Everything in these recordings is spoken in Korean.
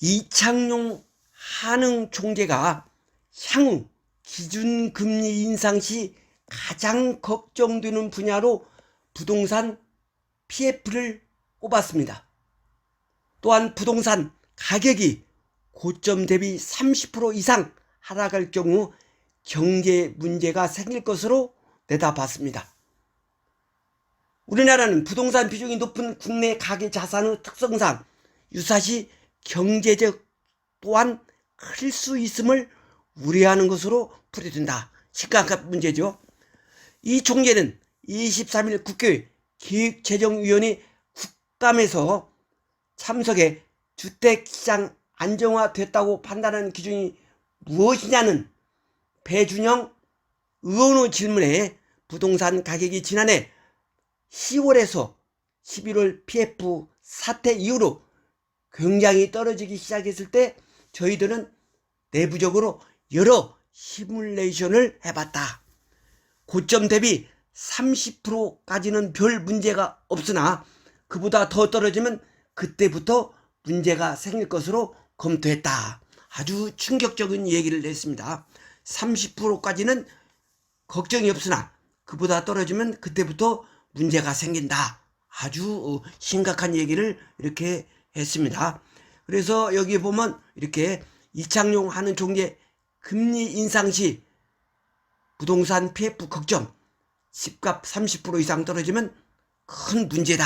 이창용 한흥 총재가 향후 기준금리 인상 시 가장 걱정되는 분야로 부동산 PF를 꼽았습니다. 또한 부동산 가격이 고점 대비 30% 이상 하락할 경우 경제 문제가 생길 것으로 내다봤습니다. 우리나라는 부동산 비중이 높은 국내 가계 자산의 특성상 유사시 경제적 또한 클 수 있음을 우려하는 것으로 풀이된다. 심각한 문제죠. 이 총재는 23일 국회 기획재정위원회 국감에서 참석해 주택시장 안정화됐다고 판단하는 기준이 무엇이냐는 배준영 의원의 질문에 부동산 가격이 지난해 10월에서 11월 PF 사태 이후로 굉장히 떨어지기 시작했을 때 저희들은 내부적으로 여러 시뮬레이션을 해봤다. 고점 대비 30%까지는 별 문제가 없으나 그보다 더 떨어지면 그때부터 문제가 생길 것으로 검토했다. 아주 충격적인 얘기를 했습니다. 30%까지는 걱정이 없으나 그보다 떨어지면 그때부터 문제가 생긴다. 아주 심각한 얘기를 이렇게 했습니다. 그래서 여기 보면 이렇게 이창용 한흥 총재 금리 인상 시 부동산 PF 걱정, 집값 30% 이상 떨어지면 큰 문제다.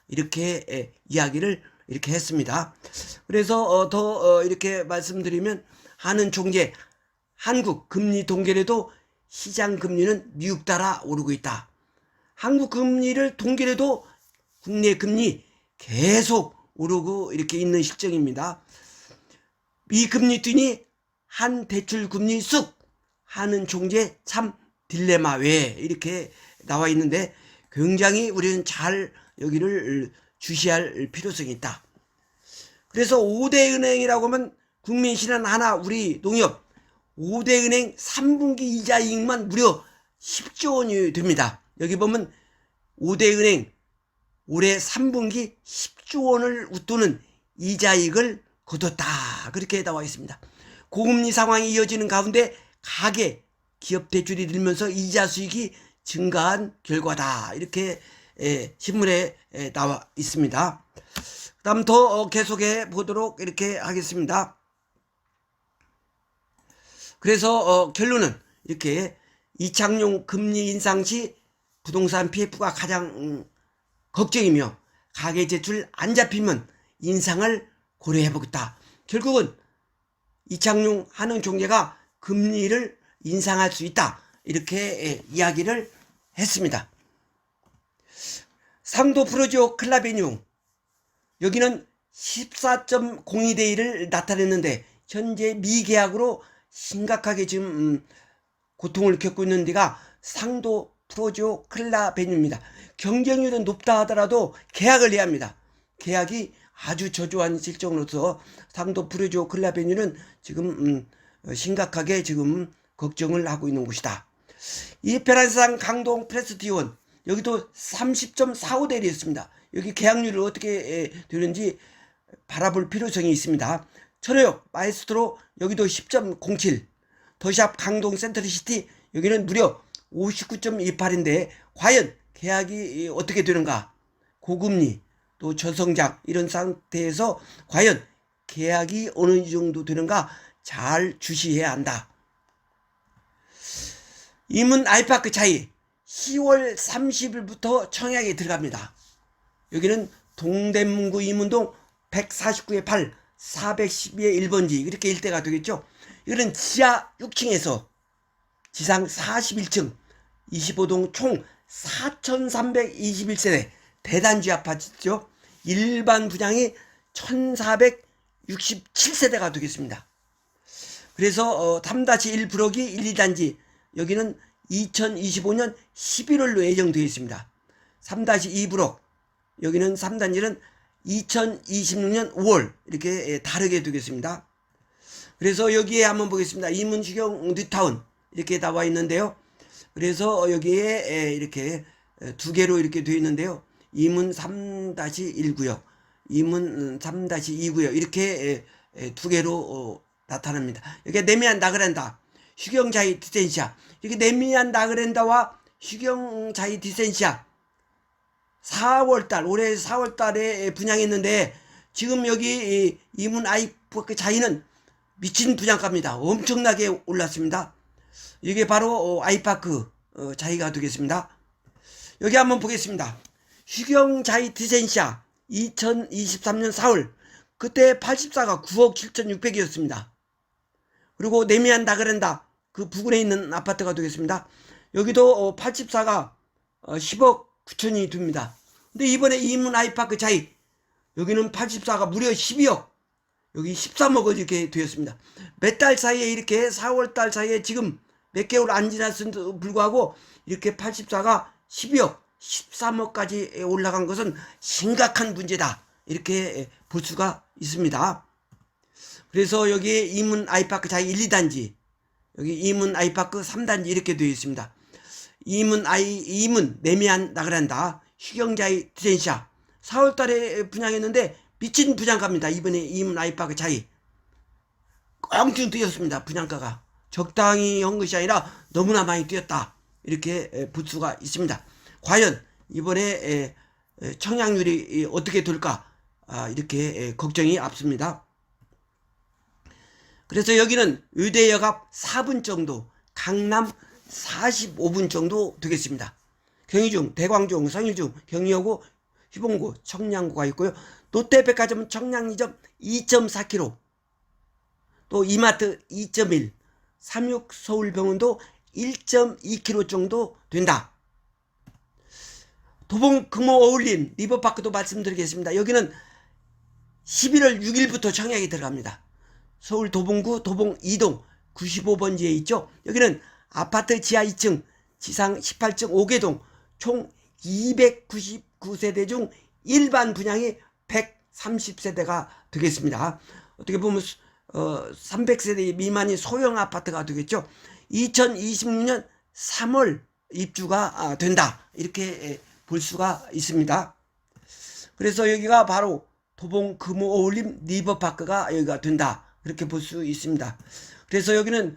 이렇게 이야기를 이렇게 했습니다. 그래서 더 이렇게 말씀드리면 한흥 총재 한국 금리 동결에도 시장 금리는 미국 따라 오르고 있다. 한국 금리를 동결해도 국내 금리 계속 오르고 이렇게 있는 실정입니다. 미 금리 뛰니 한 대출 금리 쑥 하는 총재 참 딜레마 외에 이렇게 나와 있는데 굉장히 우리는 잘 여기를 주시할 필요성이 있다. 그래서 5대 은행이라고 하면 국민신한 하나 우리 농협 5대 은행 3분기 이자 이익만 무려 10조 원이 됩니다. 여기 보면 5대 은행 올해 3분기 10조 원을 웃도는 이자이익을 거뒀다. 그렇게 나와 있습니다. 고금리 상황이 이어지는 가운데 가계 기업 대출이 늘면서 이자 수익이 증가한 결과다. 이렇게 신문에 나와 있습니다. 그 다음 더 계속해 보도록 이렇게 하겠습니다. 그래서 결론은 이렇게 이창용 금리 인상 시 부동산 PF가 가장 걱정이며 가계대출 안 잡히면 인상을 고려해보겠다. 결국은 이창용 한흥 총재가 금리를 인상할 수 있다. 이렇게 이야기를 했습니다. 상도 프로지오 클라베뇽 여기는 14.02대 1을 나타냈는데 현재 미계약으로 심각하게 지금 고통을 겪고 있는 데가 상도 프로지오 클라베뇽입니다. 경쟁률은 높다 하더라도 계약을 해야 합니다. 계약이 아주 저조한 실정으로서 상도 프로지오 클라베뇽은 지금 심각하게 지금 걱정을 하고 있는 곳이다. 이 페란상 강동 프레스티온 여기도 30.45대 1이었습니다. 여기 계약률을 어떻게 되는지 바라볼 필요성이 있습니다. 철호역 마에스트로 여기도 10.07 더샵 강동 센트럴시티 여기는 무려 59.28인데 과연 계약이 어떻게 되는가, 고금리 또 저성장 이런 상태에서 과연 계약이 어느 정도 되는가 잘 주시해야 한다. 이문 아이파크 차이 10월 30일부터 청약에 들어갑니다. 여기는 동대문구 이문동 149의 8 412의 1번지 이렇게 일대가 되겠죠. 이거는 지하 6층에서 지상 41층 25동 총 4,321세대 대단지 아파트죠. 일반 분양이 1,467세대가 되겠습니다. 그래서 3-1 브록이 1, 2단지 여기는 2025년 11월로 예정되어 있습니다. 3-2 브록 여기는 3단지는 2026년 5월 이렇게 다르게 되겠습니다. 그래서 여기에 한번 보겠습니다. 이문시경 뉴타운 이렇게 나와 있는데요. 그래서 여기에 이렇게 두 개로 이렇게 되어 있는데요. 이문 3-1구역, 이문 3-2구역 이렇게 두 개로 나타납니다. 여기 네미안 나그란다, 휴경자이 디센시아. 이렇게 네미안 나그란다와 휴경자이 디센시아 4월달, 올해 4월달에 분양했는데 지금 여기 이문 아이파크 자이는 미친 분양가입니다. 엄청나게 올랐습니다. 이게 바로 아이파크 자이가 되겠습니다. 여기 한번 보겠습니다. 휴경자이 디센시아 2023년 4월, 그때 84가 9억 7,600이었습니다. 그리고 네미안 나그란다 그 부근에 있는 아파트가 되겠습니다. 여기도 84가 10억 9천이 됩니다. 근데 이번에 이문 아이파크 자이, 여기는 84가 무려 12억, 여기 13억을 이렇게 되었습니다. 몇 달 사이에, 이렇게 4월달 사이에 지금 몇 개월 안 지났음에도 불구하고 이렇게 84가 12억 13억까지 올라간 것은 심각한 문제다, 이렇게 볼 수가 있습니다. 그래서 여기 이문 아이파크 자이 1, 2단지, 여기 이문 아이파크 3단지 이렇게 되어 있습니다. 이문 네미안 나그란다 휴경자이 디센시아 4월달에 분양했는데 미친 분양가입니다. 이번에 이문 아이파크 자이 껑충 뛰었습니다. 분양가가 적당히 한 것이 아니라 너무나 많이 뛰었다, 이렇게 볼 수가 있습니다. 과연 이번에 청약률이 어떻게 될까, 이렇게 걱정이 앞섭니다. 그래서 여기는 의대역 앞 4분 정도, 강남 45분 정도 되겠습니다. 경희중, 대광중, 성일중, 경희여고, 희봉구, 청량고가 있고요. 롯데백화점 청량리점 2.4km, 또 이마트 2.1, 삼육 서울병원도 1.2km 정도 된다. 도봉 금호 어울림 리버파크도 말씀드리겠습니다. 여기는 11월 6일부터 청약이 들어갑니다. 서울 도봉구 도봉 2동 95번지에 있죠. 여기는 아파트 지하 2층 지상 18층 5개동 총 299세대 중 일반 분양이 130세대가 되겠습니다. 어떻게 보면 300세대 미만이 소형 아파트가 되겠죠. 2026년 3월 입주가 된다, 이렇게 볼 수가 있습니다. 그래서 여기가 바로 도봉 금호 어울림 리버파크가 여기가 된다, 그렇게 볼 수 있습니다. 그래서 여기는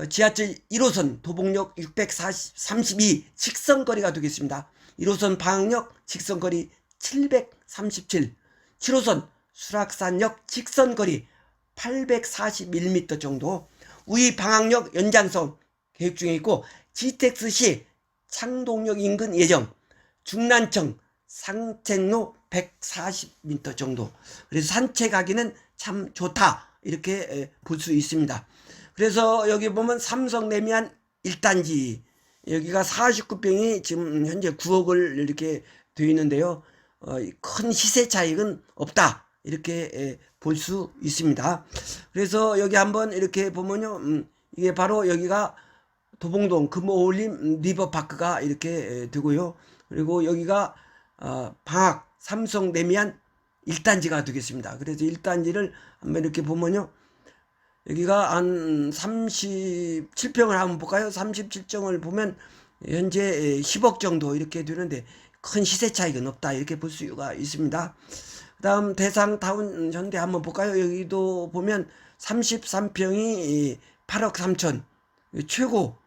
지하철 1호선 도봉역 632 직선거리가 되겠습니다. 1호선 방학역 직선거리 737, 7호선 수락산역 직선거리 841m 정도, 우이 방학역 연장선 계획 중에 있고 GTX-C 창동역 인근 예정, 중란청 산책로 140m 정도, 그래서 산책하기는 참 좋다, 이렇게 볼 수 있습니다. 그래서 여기 보면 삼성 네미안 1단지, 여기가 49평이 지금 현재 9억을 이렇게 되어 있는데요. 큰 시세 차익은 없다, 이렇게 볼 수 있습니다. 그래서 여기 한번 이렇게 보면요, 이게 바로 여기가 도봉동 금호울림 리버파크가 이렇게 되고요. 그리고 여기가 방학 삼성 네미안 1단지가 되겠습니다. 그래서 1단지를 한번 이렇게 보면요, 여기가 한 37평을 한번 볼까요? 37평을 보면 현재 10억 정도 이렇게 되는데 큰 시세 차익은 없다, 이렇게 볼 수가 있습니다. 그 다음 대상타운 현대 한번 볼까요? 여기도 보면 33평이 8억 3천, 최고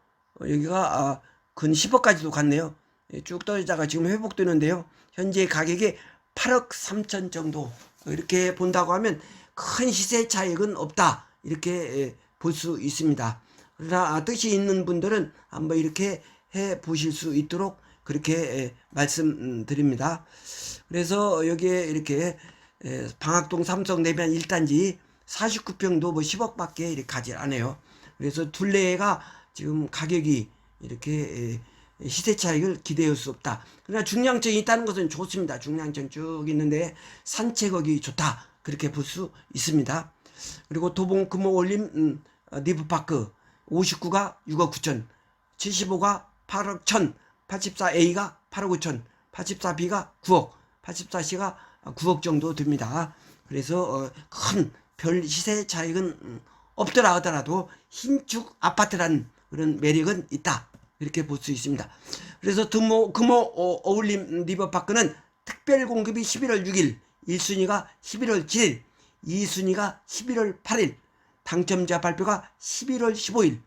여기가 근 10억까지도 갔네요. 쭉 떨어지다가 지금 회복되는데요. 현재 가격이 8억 3천 정도, 이렇게 본다고 하면 큰 시세 차익은 없다, 이렇게 볼 수 있습니다. 그러나 뜻이 있는 분들은 한번 이렇게 해 보실 수 있도록 그렇게 말씀드립니다. 그래서 여기에 이렇게 방학동 삼성 네미안 1단지 49평도 뭐 10억밖에 이렇게 가지 않아요. 그래서 둘레가 지금 가격이 이렇게 시세 차익을 기대할 수 없다. 그러나 중량층이 있다는 것은 좋습니다. 중량층 쭉 있는데 산책하기 좋다, 그렇게 볼 수 있습니다. 그리고 도봉 금호올림 리브파크 59가 6억 9천, 75가 8억 1천, 84A가 8억 5천, 84B가 9억, 84C가 9억 정도 됩니다. 그래서 큰 별 시세 차익은 없더라 하더라도 신축 아파트라는 그런 매력은 있다, 이렇게 볼 수 있습니다. 그래서 금호 어울림 리버파크는 특별 공급이 11월 6일, 1순위가 11월 7일, 2순위가 11월 8일, 당첨자 발표가 11월 15일,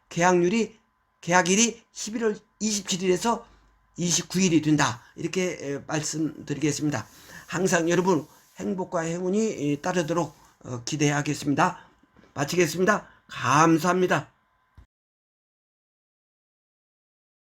계약일이 11월 27일에서 29일이 된다. 이렇게 말씀드리겠습니다. 항상 여러분 행복과 행운이 따르도록 기대하겠습니다. 마치겠습니다. 감사합니다.